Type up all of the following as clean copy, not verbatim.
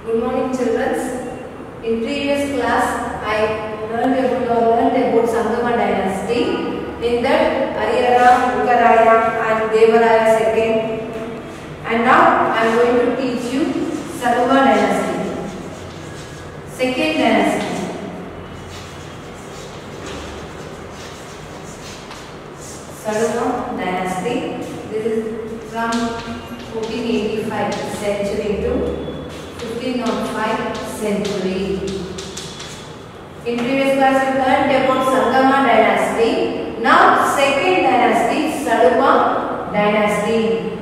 Good morning, children. In previous class, I learned about Sangama dynasty. In that, Ariyara, Ukaraya, and Devaraya second. And now I am going to teach you Sarva dynasty, second dynasty. Sarva dynasty. This is from 1485 century to 1505 century. In previous class we learned about Sangama dynasty. Now second dynasty, Sarva dynasty.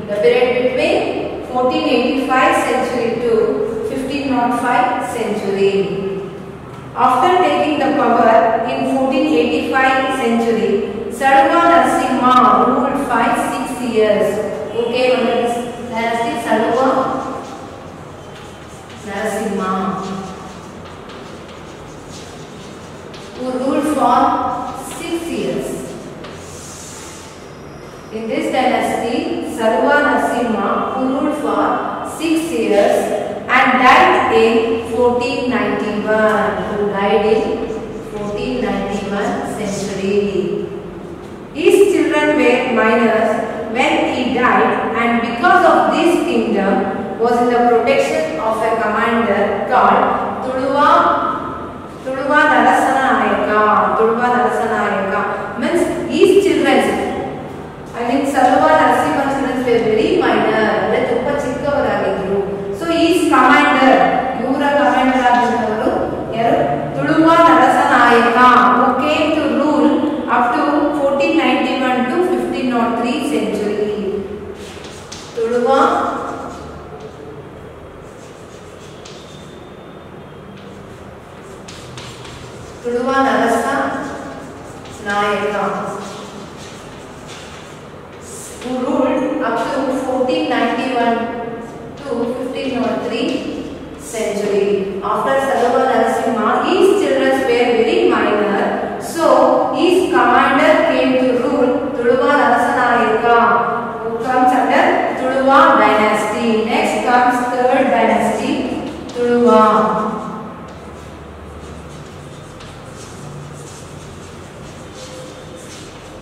The period between 1485 century to 1505 century. After taking the power in 1485 century, Sarva Narasimha ruled 5-6 years. Who came under this dynasty? Sarva Narasimha, who ruled for 6 years. In this dynasty, Sarva Narasimha, who ruled for 6 years and died in 1491. Who died in 1491 century. His children were minors when he died, and because of this kingdom was in the protection of a commander called Tuluva Narasanayaka. Tuluva Narasanayaka means his children. Sarva Narasimha's children were very minor. So he is commander. Yura commander Tuluva Narasanayaka, who came to rule up to 1491 to 1503 century. Tuluva Narasanayaka, who ruled up to 1491 to 1503 century. After Sarva Narasimha, his children were very minor, so his commander came to rule Tuluva Narasanayaka, who comes under Tuluva dynasty. Next comes third dynasty, Tuluva.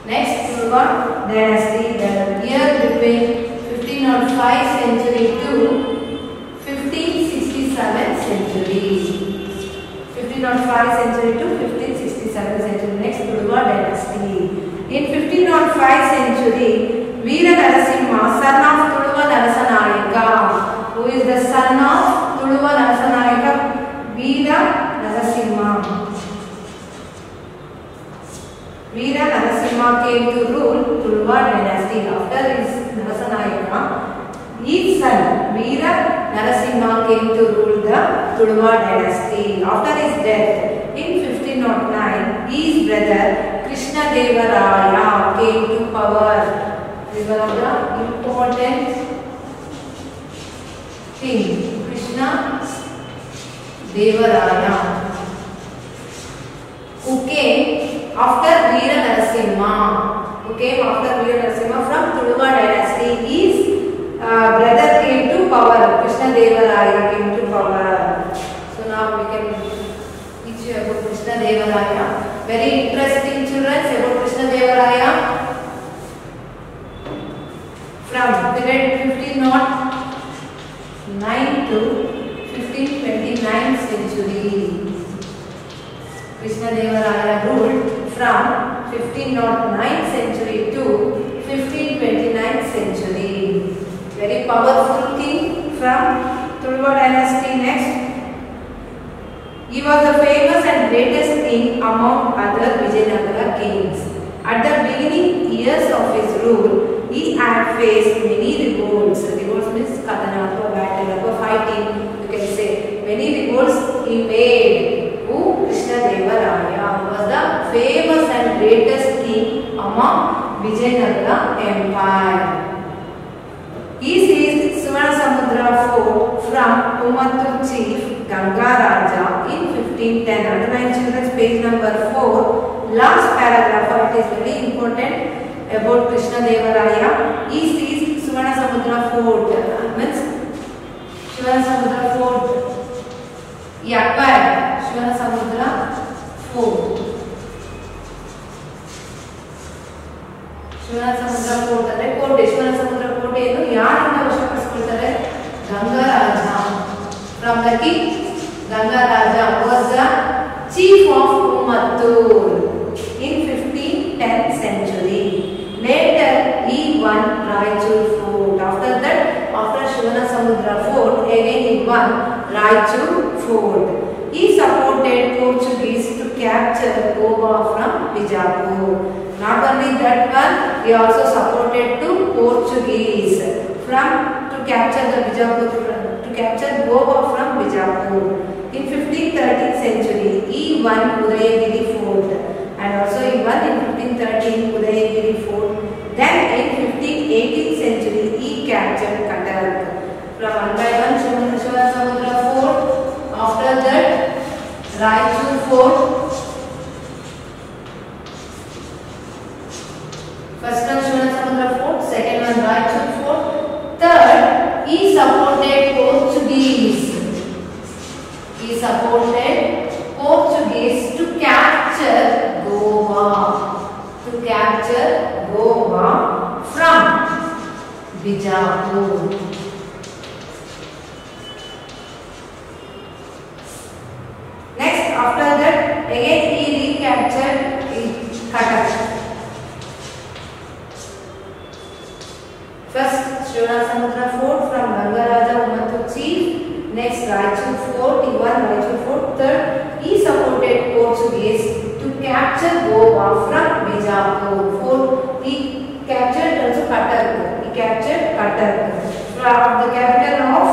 Next, Tuluva dynasty, the year between 1505 century to 1567 century. 1505 century to 1567 century. Next, Tuluva dynasty. In 1505 century, Veera Narasimha, son of Tuluva Narasanayaka, who is the son of Tuluva Narasanayaka, Veera Narasimha. Veera Narasimha came to rule Tuluva dynasty. After his Narasanayaka, his son Veera Narasimha came to rule the Tuluva dynasty. After his death in 1509, his brother Krishna Devaraya came to power. This is one of the important things. Krishna Devaraya, who came after Veera Narasimha, from Tuluva dynasty. His brother came to power. Krishna Devaraya came to power. So now we can teach you about Krishna Devaraya. Very interesting, children, about Krishna Devaraya. From period 1509 to 1529 century. Krishna Devaraya ruled from 1509 century to 1529 century. Very powerful king from Tuluva dynasty. Next, he was the famous and greatest king among other Vijayanagara kings. At the beginning years of his rule, he had faced many revolts. Revolts means kadana, battle, fighting. You can say many revolts he made. Who? Krishna Devaraya, who was the famous and greatest king among Vijayanagara empire. He seized Suvanasamudra fort from Pumattur chief Ganga Raja in 1510. Underline, children, page number 4. Last paragraph, it is very important about Krishna Devaraya. He seized Suvanasamudra fort. Means Suvanasamudra fort He acquired Shivanasamudra fort. ಶಿವನಸಮುದ್ರ fort ಅಂದ್ರೆ ಕೋಟೆ. ಶಿವನಸಮುದ್ರ ಕೋಟೆ ಇದು ಯಾರಿಂದ ವಶಪಡಿಸಿಕೊಳ್ತಾರೆ? Gangaraja. From the king Gangaraja was the chief of Coimbatore in 1510th century. Later he won Raichur fort. After that, after Shivanasamudra fort, again he won Raichur fort. He supported Portuguese to capture Goa from Bijapur. Not only that one, he also supported to Portuguese to capture the Bijapur, to capture Goa from Bijapur. In 1513th century, he won Udayagiri fort, and also he won in 1513 Udayagiri fort. Then in 1518th century, he captured Cuttack. From one by one, Shivanasamudra fort. After that, Raichur fort. First one Shivanasamudra fort, second one Raichur fort. Third, he supported Portuguese. He supported Portuguese to capture Goa. To capture Goa from Bijapur. Next, after that, again he recaptured Cuttack. First, Shivanasamudra fort from Gangaraja Coimbatore chief. Next, Raichur fort. He won Raichur fort. Third, he supported Portuguese to capture Goa from Bijapur. Fourth, he captured also Cuttack. He captured Cuttack from the capital of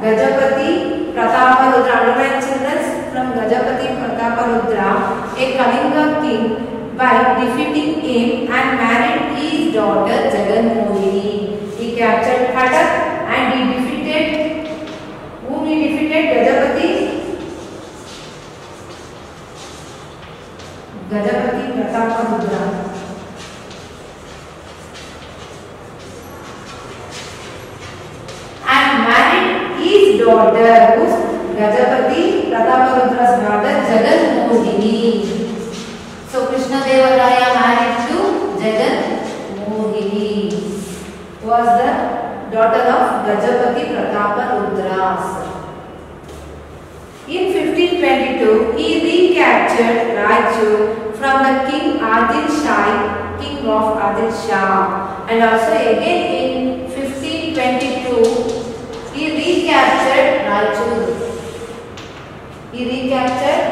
Gajapati Prataparudra. Underline children, from Gajapati Prataparudra, a Kalinga king, by defeating him and married his daughter Jaganmohini. He captured Cuttack and he defeated, whom he defeated? Gajapati Prataparudra. And married his daughter, who's Gajapati Prataparudra's daughter Jaganmohini. So Krishnadevaraya married to Jaganmohini, who was the daughter of Gajapati Prataparudras. In 1522, he recaptured Raichur from the King Adil Shah, king of Adil Shah, and also again in 1522, he recaptured Raichur. He recaptured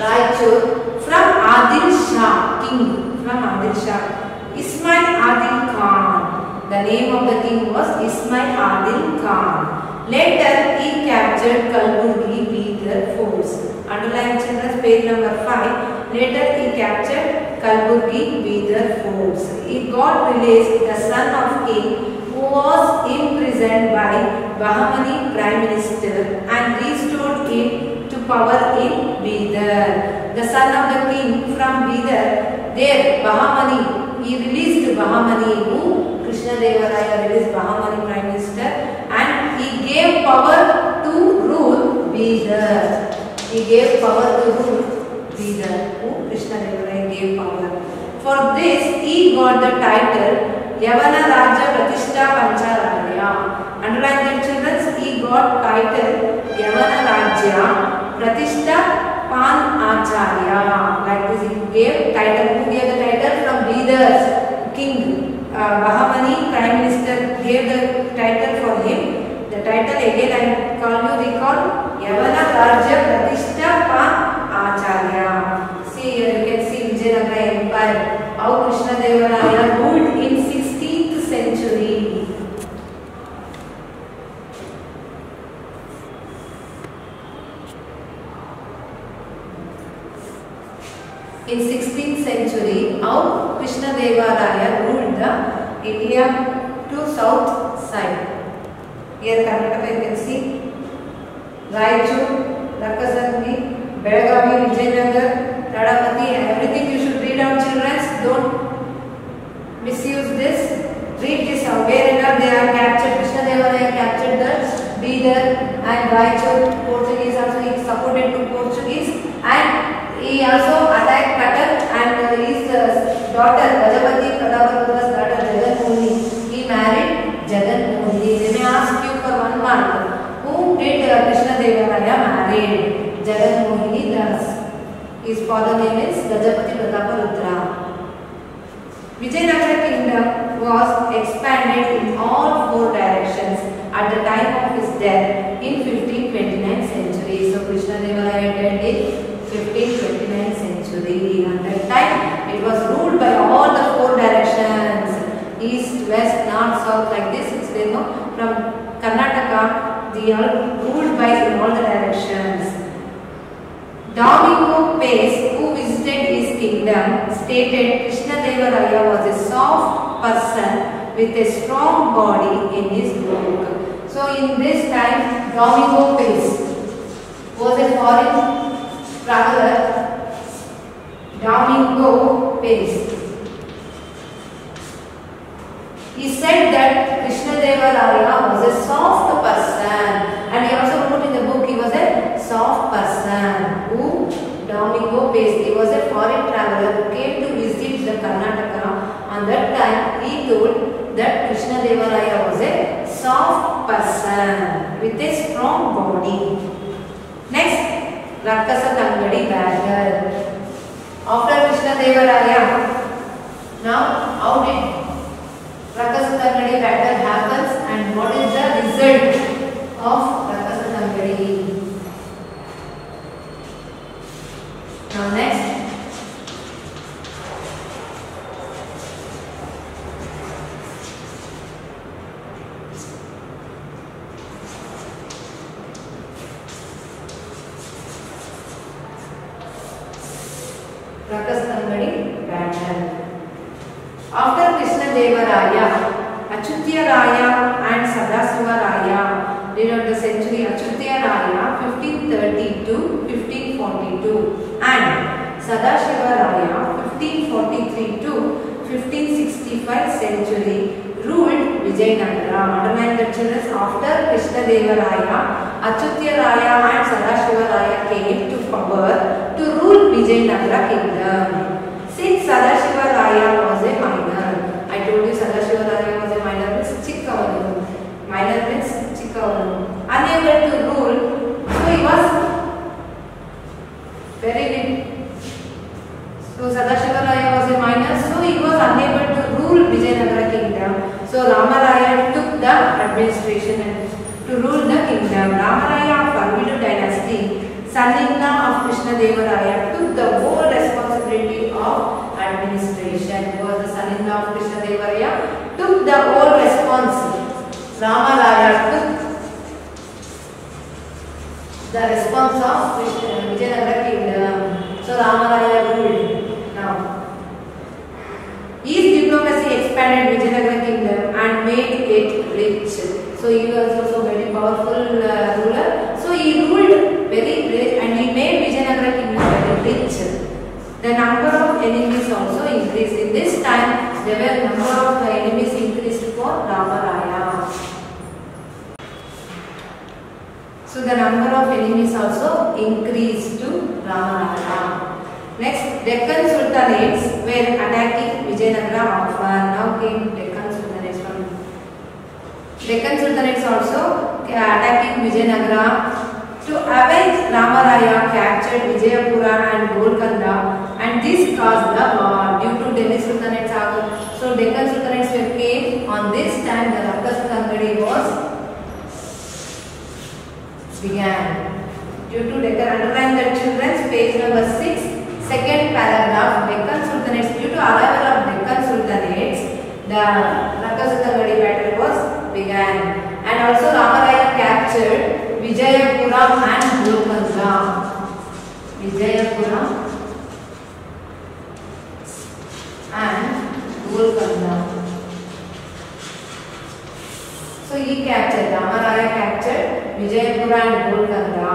Raichur from Adil Shah, king from Adil Shah. Ismail Adil Khan. The name of the king was Ismail Adil Khan. Later, he captured Kalburgi Bidar forts. Underline children, page number 5. Later, he captured Kalburgi Bidar forts. He got released, the son of king, who was imprisoned by Bahmani prime minister, and restored him to power in Bidar. The son of the king from Bidar, there Bahmani, he released Bahmani, who Krishnadevaraya released Bahmani prime minister, and he gave power to rule Bidar. He gave power to rule Bidar, who Krishnadevaraya gave power. For this, he got the title Yavana Raja Pratishtha Pancharaya. Underline that children, he got title Yavana Raja Pratishtha Pan Acharya. Like this, he gave title. Who gave the title? From Bidar's king. Bahmani prime minister gave the title for him. The title again I recall Yavana Rajya Pratishtha Pan Acharya. See here you can see Vijayanagara Empire, how Krishnadevaraya ruled in 16th century. In 16th century, how Krishnadevaraya ruled the India to south side. Here Karnataka you can see Raichur, Lakasarni, Belagavi, Vijayanagar, Tadapati, everything you should read out children. Don't misuse this. Read this out. Wherever they are captured, Krishnadevaraya captured the Bidar and Raichur. Portuguese also he supported subordinate to Portuguese, and he also attacked Cuttack, and his daughter Gajapati Prataprudra's daughter Jaganmohini, he married Jaganmohini. They may ask you for 1 mark. Whom did Krishnadevaraya married? Jaganmohini Das. His father name is Gajapati Prataparudra. Vijayanagara kingdom was expanded in all 4 directions at the time of his death in 1529 century. So Krishnadevaraya died in 1529 century. At that time it was ruled by all the 4 directions, east, west, north, south, like this. It's there, no? From Karnataka they are ruled by in all the directions. Domingo Pace, who visited his kingdom, stated Krishnadevaraya was a soft person with a strong body in his book. So in this time, Domingo Pace was a foreign traveler. Domingo Pace. He said that Krishnadevaraya was a soft person, and he also wrote in the book he was a soft person. Who? Domingo Pace. He was a foreign traveler who came to visit the Karnataka. On that time, he told that Krishnadevaraya was a soft person with a strong body. Next, Rakasa Tangadi battle. After Krishnadevaraya, now how did Rakasa Tangadi battle happens, and what is the result of Rakasa Tangadi? Now next, Rakasa Tangadi battle. After Krishnadevaraya, Achyutya Raya and Sadasiva Raya during the century Achyutya Raya 1530 to 1542 and Sadashiva Raya 1543 to 1565 century ruled Vijayanagara. Underline the children, after Krishnadevaraya, Achyutya Raya and Sadashiva Raya came to power to rule Vijayanagara kingdom. Since Sadashiva Raya was a minor, I told you Sadashiva Raya was a minor, means Chikkavanu. Minor means Chikkavanu. Unable to rule, so he was very weak. So Sadashiva Raya was a minor, so he was unable to rule Vijayanagara kingdom. So Ramaraya took the administration and to rule the kingdom. Ramaraya of Parvidu dynasty, son-in-law of Krishnadevaraya, took the whole responsibility of administration. He was the son-in-law of Krishnadevaraya, took the whole response. Ramaraya took the response of Vijayanagara kingdom. So Ramaraya ruled. Now, his diplomacy expanded Vijayanagara kingdom and made it rich. So he was also very powerful ruler. So he ruled very rich and he made Vijayanagara kingdom very rich. The number of enemies also increased. In this time, there were number of enemies increased for Ramaraya. So the number of enemies also increased to Ramaraya. Next, Deccan Sultanates were attacking Vijayanagara often. Now came Deccan Sultanates from Deccan Sultanates also attacking Vijayanagara. To avenge, Ramaraya captured Vijayapura and Golconda, and this caused the war due to Delhi Sultanates. So Deccan Sultanates came. On this time, the Rakasa Tangadi was began. Due to Deccan, underline the children's page number 6, second paragraph. Deccan Sultanates, due to arrival of Deccan Sultanates, the Rakasa Tangadi battle was began, and also Ramaraya captured Vijayapura and Golconda. Vijayapura and Golconda. So he captured, Ramaraya captured Vijayapura and Golconda.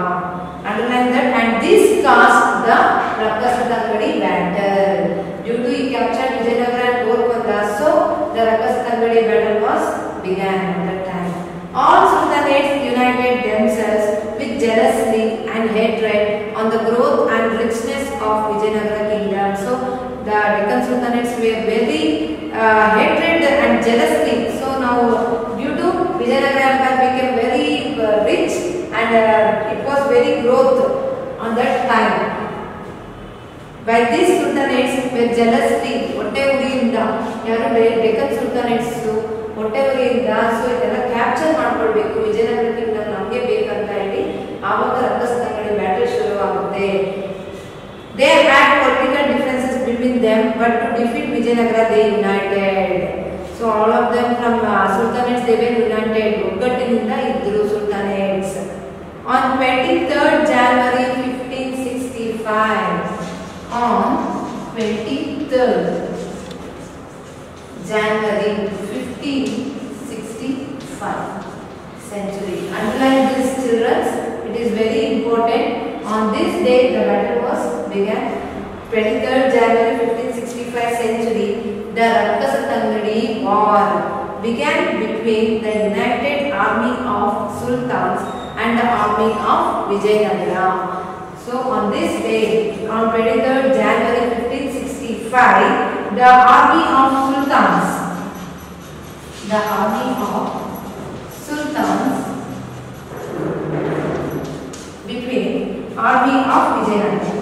Underline that, and this caused the Rakasa Tangadi battle. Due to he captured Vijayanagara and Golconda, so the Rakasa Tangadi battle was began at that time. All sultanates united themselves with jealousy and hatred the growth and richness of Vijayanagara kingdom. So the Deccan Sultanates were very hatred and jealousy. So now due to Vijayanagara Empire became very rich and it was very growth on that time. By these sultanates were jealously ಹೊಟ್ಟೆಉರಿಯಿಂದ ಯಾರು Deccan ಸುಲ್ತಾನೇಟ್ಸ್ ಹೊಟ್ಟೆಉರಿಯಿಂದ so ಇದೆಲ್ಲ capture ಮಾಡ್ಕೊಳ್ಬೇಕು Vijayanagara Kingdom ನಮಗೆ ಬೇಕಂತ ಹೇಳಿ ಆವಾಗ ರಂಗಸ್ಥಳಗಳಲ್ಲಿ battle ಶುರು ಆಗುತ್ತೆ. They had political differences between them, but to defeat Vijayanagara they united. So all of them from sultanates they were united. ಒಗ್ಗಟ್ಟಿನಿಂದ ಇದ್ದರು sultanates. On 23rd January 1565. On 23rd January 1565 century. Underline this, children. It is very important. On this day, the battle was began. 23rd January 1565 century. The Rakkasathangadi war began between the united army of sultans and the army of Vijayanagara. So on this day, on 23rd January 1565, the army of sultans between army of Vijayanagara.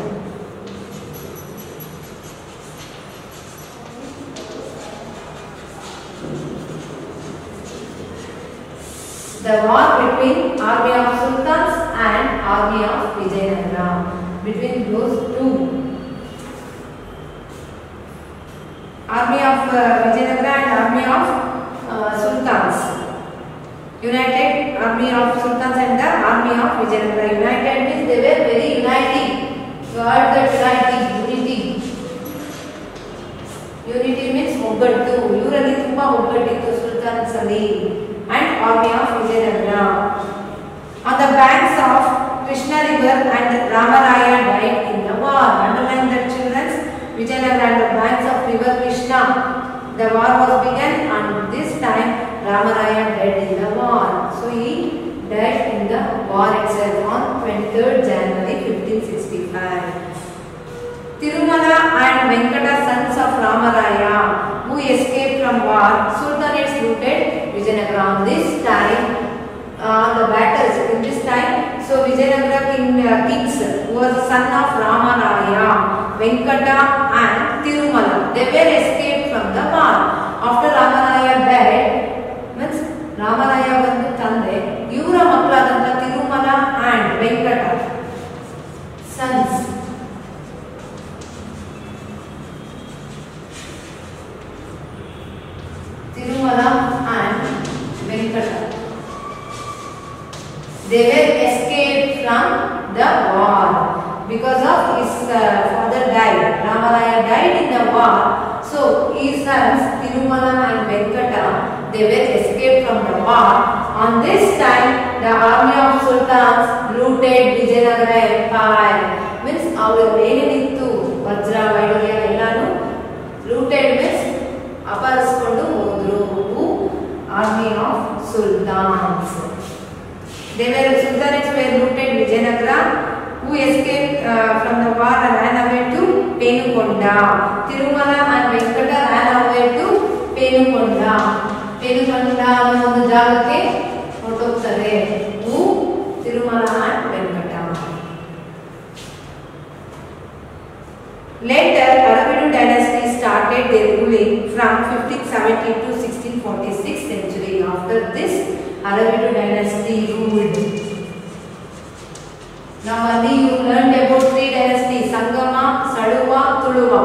The war between army of sultans and army of Vijayanagara, between those two, army of Vijayanagara and army of sultans, united army of sultans and the army of Vijayanagara. United means they were very united. You heard that unity. Unity means ಒಗ್ಗಟ್ಟು. ಇವರಲ್ಲಿ ತುಂಬಾ ಒಗ್ಗಟ್ಟಿತ್ತು ಸುಲ್ತಾನ್ಸ್ ಅಲ್ಲಿ. And army of Vijayanagara. On the banks of Krishna river and Ramaraya died in the war. Underline that, children. Vijayanagara and the banks of river Krishna. The war was begun and this time Ramaraya died in the war. So he died in the war itself on 23rd January 1565. Tirumala and Venkata, sons of Ramaraya, who escaped from war, sultanates looted Vijayanagara. On this time, the battles in this time, so Vijayanagara kings, who was the son of Ramaraya, Venkata and Tirumala, they were escaped from the war. After Ramaraya died, means Ramaraya ಬಂದು ತಂದೆ, ಇವರ ಮಕ್ಕಳಾದಂತ Tirumala and Venkata, sons. Tirumala and Venkata, they were escaped from the war because of his father died. Ramaraya died in the war, so his sons Tirumala and Venkata, they were escaped from the war. On this time, the army of sultans looted Vijayanagara empire. Means our ಏನೇನಿತ್ತು ವಜ್ರ ವೈಢೂರ್ಯ ಎಲ್ಲಾನು looted means ಅಪಹರಿಸಿಕೊಂಡು ಹೋದ್ರು. Army of sultans. Sultanates were looted Vijayanagara, who escaped from the war and ran away to Penukonda. Tirumala and Venkata ran away to Penukonda. Penukonda ಅನ್ನೋ ಒಂದು ಜಾಗಕ್ಕೆ ಹೊರಟೋಗ್ತಾರೆ. Who? Tirumala and Venkata. Later, Aravidu dynasty started their ruling from 1570 to 1646 century. After this, Aravidu dynasty ruled. Now only you learned about three dynasties: Sangama, Saluva, Tuluva.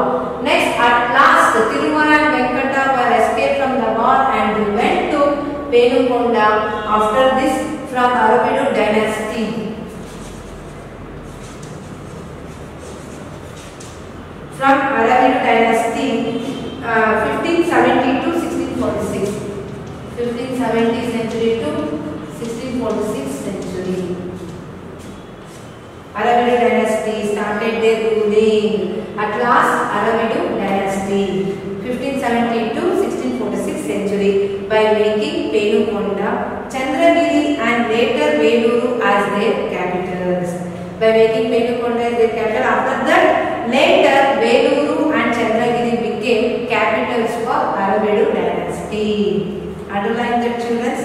Next, at last, Tirumala and Venkata were escaped from the war and went to Penukonda. After this, from Aravidu dynasty. From Aravidu dynasty, 1570 to 1646. 1570 century to 1646 century. Aravidu dynasty started their ruling. At last, Aravidu dynasty, 1570 to 1646 century, by making Penukonda, Chandragiri and later Veluru as their capitals. by making Penukonda as their capital. After that, later Veluru and Chandragiri became capitals for Aravedu dynasty. Underline that, children.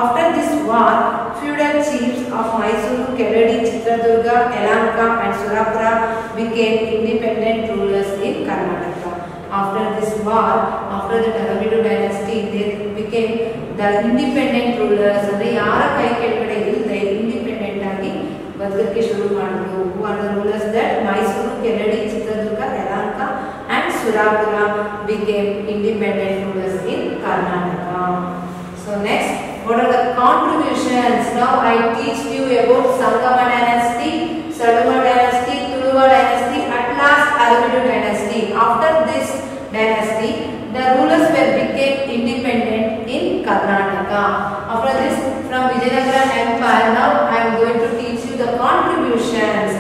After this war, feudal chiefs of Mysuru, Keradi, Chitradurga, Yelahanka and Surapura became independent rulers in Karnataka. After this war, after the Aravedu dynasty, they became the independent rulers. Andre yara kai kelgade illde independent agi ಬದುಕಕ್ಕೆ ಶುರು ಮಾಡಿದ್ರು. Who are the rulers? That Mysuru, Keradi, Chitradurga, Yelahanka and Surapura became independent rulers in Karnataka. So next, what are the contributions? Now I teach you about Sangama dynasty, Saluma dynasty, Tuluva dynasty, at last Aravedu dynasty. After this dynasty, the rulers became independent in Karnataka. After this, from Vijayanagara Empire, now I am going to teach you the contributions.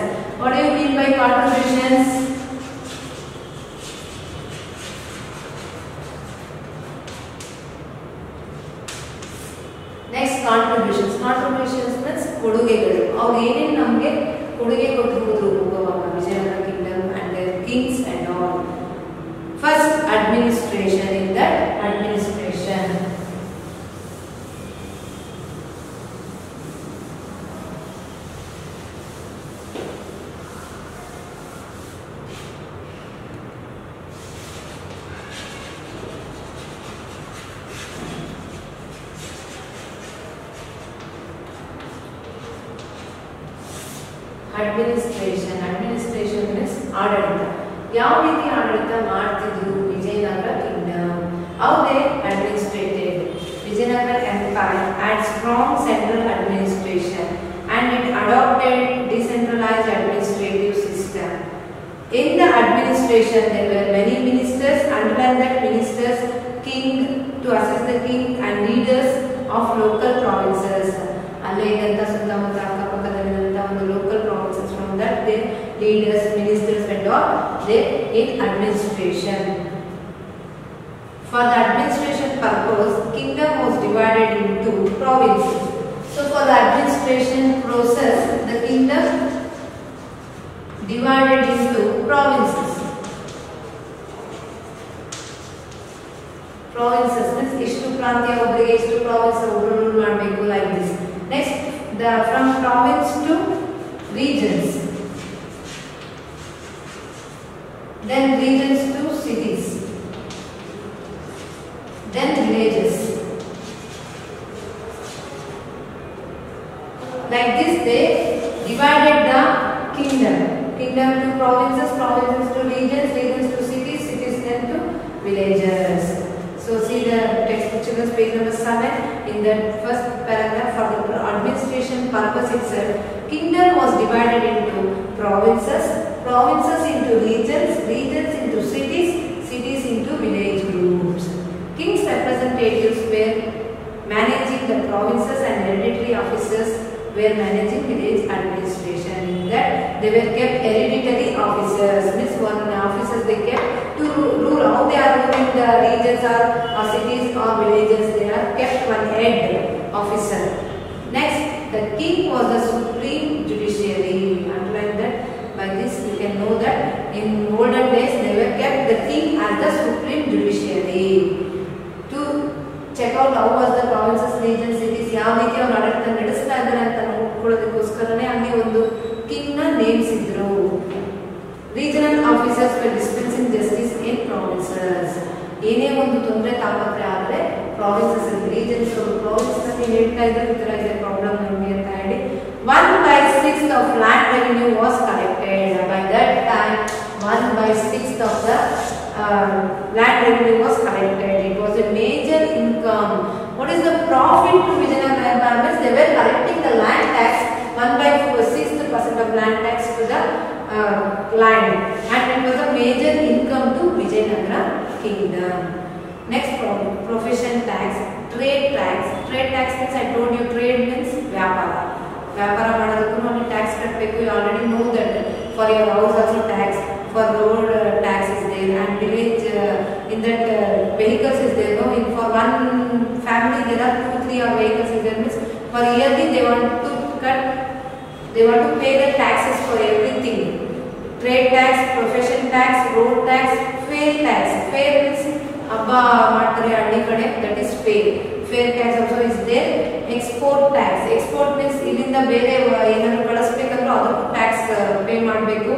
What do you mean by contributions? Next, contributions. Contributions means ಕೊಡುಗೆಗಳು. ಅವರು ಏನೇನು ನಮಗೆ ಕೊಡುಗೆ ಕೊಟ್ಟಿರುವುದು ಹೋಗುವಾಗ Vijayanagara kingdom and their kings and all. First, administration. In that administration, administration means ಆಡಳಿತ. ಯಾವ ರೀತಿ ಆಡಳಿತ ಮಾಡ್ತಿದ್ರು Vijayanagara Kingdom? How they administrated? Vijayanagara Empire had strong central administration and it adopted decentralized administrative system. In the administration, there were many ministers. Underline that, ministers, king to assist the king and leaders of local provinces. ಅಲ್ಲೇ ಇದ್ದಂಥ ಸುತ್ತಮುತ್ತ ಅಕ್ಕಪಕ್ಕದಲ್ಲಿದ್ದಂಥ ಒಂದು local provinces, from that they leaders, ministers and all, they in administration. For the administration purpose, kingdom was divided into provinces. So for the administration process, the kingdom divided into provinces. Provinces means ishtu prantya obrige ishtu province obru rule ಮಾಡಬೇಕು, like this. Next, from province to regions, then regions to cities, then villages. Like this, they divided the kingdom to provinces, provinces to regions, regions to cities, cities then to villages. So see the text children's page number 7. In the first paragraph, for the administration purpose itself, kingdom was divided into provinces, provinces into regions, regions into cities, cities into village groups. King's representatives were managing the provinces and hereditary officers were managing village administration. In that, they were kept hereditary officers, means one officers they kept to rule. How they are ruling the regions or cities or villages, they are kept one head officer. Next, the king was the supreme judiciary. Underline that. By this you can know that in olden days they were kept the king as the supreme judiciary. To check out how was the provinces, regions, cities, ಯಾವ ರೀತಿ ಅವರು ಆಡಳಿತ ನಡೆಸ್ತಾ ಇದ್ದಾರೆ ಅಂತ ನೋಡ್ಕೊಳ್ಳೋದಕ್ಕೋಸ್ಕರನೇ ಅಲ್ಲಿ ಒಂದು king ನ ನೇಮ್ಸ್ ಇದ್ರು. Regional officers were dispensing justice in provinces. ಏನೇ ಒಂದು ತೊಂದರೆ ತಾಪತ್ರೆ ಆದರೆ provinces and regions province ನಲ್ಲಿ ಹೇಳ್ತಾ ಇದ್ದಾರೆ ಈ ತರ ಇದೆ ಪ್ರಾಬ್ಲಮ್ ನಮಗೆ ಅಂತ ಹೇಳಿ 1/6 of land revenue was collected. By that time 1/6 of the land revenue was collected. It was a major income. What is the profit to Vijayanagara Empire? They were collecting the land tax 1/6% of land tax to the land, and it was a major income to Vijayanagara kingdom. Next, profession tax, trade tax. Trade tax means I told you trade means vyapara. Vyapara madadukku nonu tax katbeku. You already know that. For your house also tax, for road tax is there, and village in that vehicles is there. No, for one family there are 2-3 vehicles is there. Means for yearly they want to cut They want to pay the taxes for everything. Trade tax, profession tax, road tax, fair tax. Fair means abba ಮಾಡ್ತಾರೆ ಹಳ್ಳಿ ಕಡೆ, that is fair. Fair tax also is there. Export tax. Export means ಇಲ್ಲಿಂದ ಬೇರೆ ಏನಾದ್ರು ಕಳಿಸಬೇಕಂದ್ರೆ ಅದಕ್ಕೂ tax pay ಮಾಡಬೇಕು.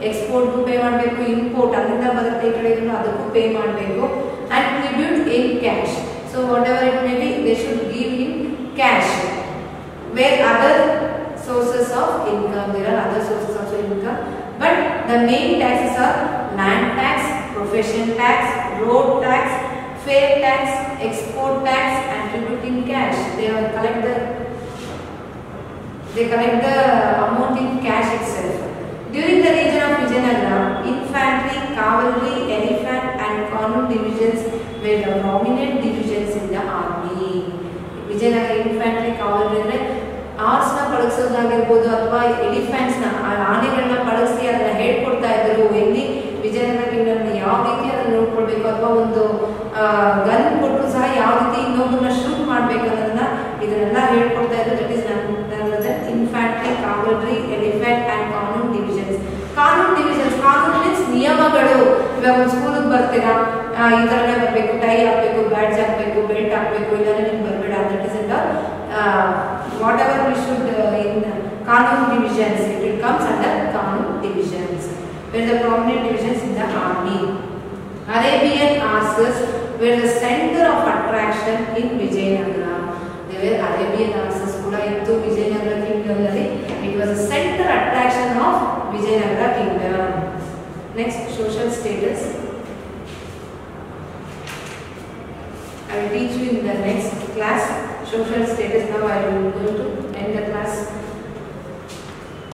Export pay ಮಾಡಬೇಕು, import ಅಲ್ಲಿಂದ ಬರುತ್ತೆ ಈ ಕಡೆ ಅದಕ್ಕೂ ಪೇ ಮಾಡಬೇಕು. And tribute in cash. So whatever it may be, they should give in cash. Where other sources of income, there are other sources of income, but the main taxes are land tax, profession tax, road tax, fair tax, export tax, and tribute in cash. They collect the amount in cash itself. During the region of Vijayanagara, infantry, cavalry, elephant, and Kanur divisions were the prominent divisions in the army. Vijayanagara infantry, cavalry ಅಂದ್ರೆ ಆರ್ಸ್ನ ಪಳಗಿಸೋದಾಗಿರ್ಬೋದು ಅಥವಾ ಎಲಿಫೆಂಟ್ಸ್ನ ಆನೆಗಳನ್ನ ಪಳಗಿಸಿ ಅದನ್ನ ಹೇಳ್ಕೊಡ್ತಾ ಇದ್ರು. ಎಲ್ಲಿ ವಿಜಯನಗರ ಕಿಂಗ್ಡಮ್ನ ಯಾವ ರೀತಿ ಅದನ್ನ ನೋಡ್ಕೊಳ್ಬೇಕು ಅಥವಾ ಒಂದು ಗನ್ ಕೊಟ್ಟು ಸಹ ಯಾವ ರೀತಿ ಇನ್ನೊಬ್ಬರನ್ನ ಶೂಟ್ ಮಾಡ್ಬೇಕು ಅನ್ನೋದನ್ನ ಇದನ್ನೆಲ್ಲ ಹೇಳ್ಕೊಡ್ತಾ ಇದ್ರು. That is infantry, cavalry, elephant and ಕಾನೂನ್ ಡಿವಿಷನ್ಸ್. ಕಾನೂನ್ ಡಿವಿಷನ್ಸ್, ಕಾನೂನ್ ಮೀನ್ಸ್ ನಿಯಮಗಳು. ಇವಾಗ ಒಂದು ಸ್ಕೂಲಿಗೆ ಬರ್ತೀರಾ, ಈ ಥರನೇ ಬರಬೇಕು, ಟೈ ಹಾಕಬೇಕು, ಬ್ಯಾಡ್ಜ್ ಹಾಕಬೇಕು, ಬೆಲ್ಟ್ ಹಾಕಬೇಕು, ಇಲ್ಲಾಂದ್ರೆ ನಿಮ್ಗೆ ಬರಬೇಡ. That is whatever we should in Kanun divisions, it will comes under Kanun divisions. Where the prominent divisions in the army. Arabian horses were the center of attraction in Vijayanagara. They were Arabian horses kuda ittu Vijayanagara kingdom alli. It was a center attraction of Vijayanagara kingdom. Next, social status. I will teach you in the next class social status. Now I will go to end the class.